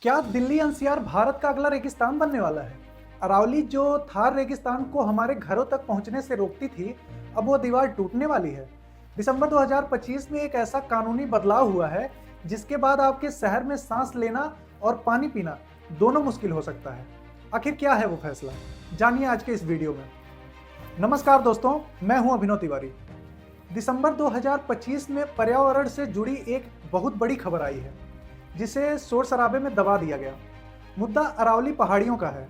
क्या दिल्ली एनसीआर भारत का अगला रेगिस्तान बनने वाला है? अरावली जो थार रेगिस्तान को हमारे घरों तक पहुंचने से रोकती थी, अब वो दीवार टूटने वाली है। दिसंबर 2025 में एक ऐसा कानूनी बदलाव हुआ है जिसके बाद आपके शहर में सांस लेना और पानी पीना दोनों मुश्किल हो सकता है। आखिर क्या है वो फैसला? जानिए आज के इस वीडियो में। नमस्कार दोस्तों, मैं हूं अभिनव तिवारी। दिसंबर 2025 में पर्यावरण से जुड़ी एक बहुत बड़ी खबर आई है जिसे शोर शराबे में दबा दिया गया। मुद्दा अरावली पहाड़ियों का है।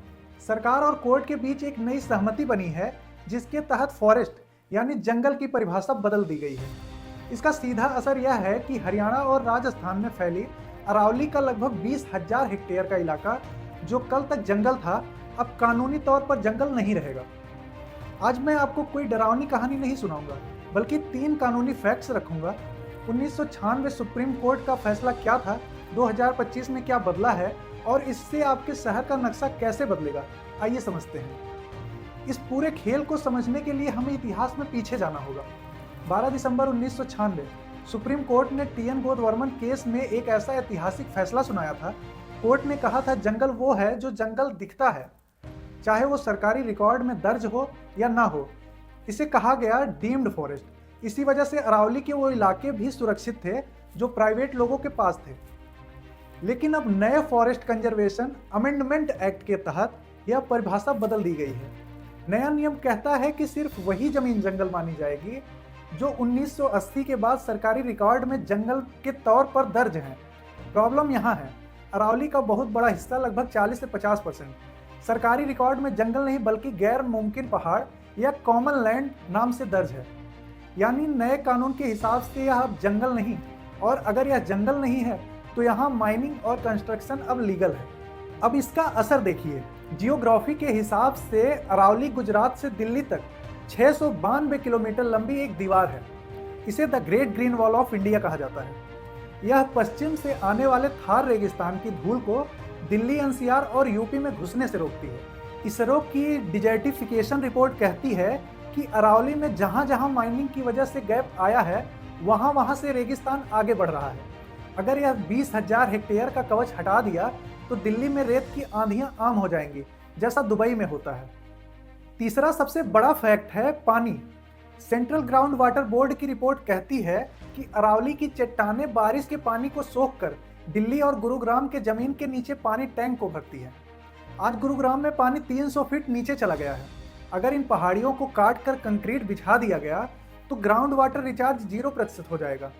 सरकार और कोर्ट के बीच एक नई सहमति बनी है जिसके तहत फॉरेस्ट यानी जंगल की परिभाषा बदल दी गई है। इसका सीधा असर यह है कि हरियाणा और राजस्थान में फैली अरावली का लगभग 20,000 हेक्टेयर का इलाका जो कल तक जंगल था, अब कानूनी तौर पर जंगल नहीं रहेगा। आज मैं आपको कोई डरावनी कहानी नहीं सुनाऊंगा, बल्कि 3 कानूनी फैक्ट्स रखूंगा। 1996 सुप्रीम कोर्ट का फैसला क्या था, 2025 में क्या बदला है और इससे आपके शहर का नक्शा कैसे बदलेगा, आइए समझते हैं। इस पूरे खेल को समझने के लिए हमें इतिहास में पीछे जाना होगा। 12 दिसंबर 1996 सुप्रीम कोर्ट ने टीएन गोदवर्मन केस में एक ऐसा ऐतिहासिक फैसला सुनाया था। कोर्ट ने कहा था, जंगल वो है जो जंगल दिखता है, चाहे वो सरकारी रिकॉर्ड में दर्ज हो या ना हो। इसे कहा गया डीम्ड फॉरेस्ट। इसी वजह से अरावली के वो इलाके भी सुरक्षित थे जो प्राइवेट लोगों के पास थे। लेकिन अब नए फॉरेस्ट कंजर्वेशन अमेंडमेंट एक्ट के तहत यह परिभाषा बदल दी गई है। नया नियम कहता है कि सिर्फ वही जमीन जंगल मानी जाएगी जो 1980 के बाद सरकारी रिकॉर्ड में जंगल के तौर पर दर्ज हैं। प्रॉब्लम यहाँ है, अरावली का बहुत बड़ा हिस्सा लगभग 40 से 50% सरकारी रिकॉर्ड में जंगल नहीं बल्कि गैर मुमकिन पहाड़ या कॉमन लैंड नाम से दर्ज है। यानी नए कानून के हिसाब से यह अब जंगल नहीं, और अगर यह जंगल नहीं है तो यहाँ माइनिंग और कंस्ट्रक्शन अब लीगल है। अब इसका असर देखिए। जियोग्राफी के हिसाब से अरावली गुजरात से दिल्ली तक 692 किलोमीटर लंबी एक दीवार है। इसे the great green wall of India कहा जाता है। यह पश्चिम से आने वाले थार रेगिस्तान की धूल को दिल्ली एनसीआर और यूपी में घुसने से रोकती है। इसरो की डिजर्टिफिकेशन रिपोर्ट कहती है कि अरावली में जहाँ जहाँ माइनिंग की वजह से गैप आया है वहाँ से रेगिस्तान आगे बढ़ रहा है। अगर यह 20,000 हेक्टेयर का कवच हटा दिया तो दिल्ली में रेत की आंधियां आम हो जाएंगी, जैसा दुबई में होता है। तीसरा सबसे बड़ा फैक्ट है पानी। सेंट्रल ग्राउंड वाटर बोर्ड की रिपोर्ट कहती है कि अरावली की चट्टानें बारिश के पानी को सोखकर दिल्ली और गुरुग्राम के जमीन के नीचे पानी टैंक को भरती है। आज गुरुग्राम में पानी 300 फीट नीचे चला गया है। अगर इन पहाड़ियों को काट कर कंक्रीट बिछा दिया गया तो ग्राउंड वाटर रिचार्ज 0% हो जाएगा।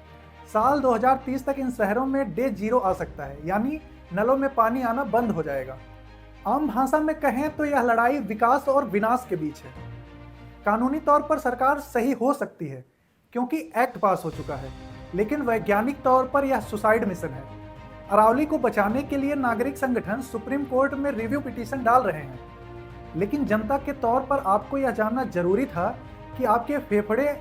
साल 2030 तक इन शहरों में डे 0 आ सकता है, यानी नलों में पानी आना बंद हो जाएगा। आम भाषा में कहें तो यह लड़ाई विकास और विनाश के बीच है। कानूनी तौर पर सरकार सही हो सकती है क्योंकि एक्ट पास हो चुका है, लेकिन वैज्ञानिक तौर पर यह सुसाइड मिशन है। अरावली को बचाने के लिए नागरिक संगठन सुप्रीम कोर्ट में रिव्यू पिटीशन डाल रहे हैं, लेकिन जनता के तौर पर आपको यह जानना जरूरी था कि आपके फेफड़े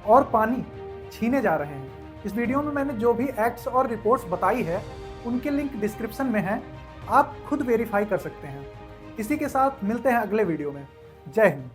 और पानी छीने जा रहे हैं। इस वीडियो में मैंने जो भी एक्ट्स और रिपोर्ट्स बताई है उनके लिंक डिस्क्रिप्शन में हैं, आप खुद वेरीफाई कर सकते हैं। इसी के साथ मिलते हैं अगले वीडियो में। जय हिंद।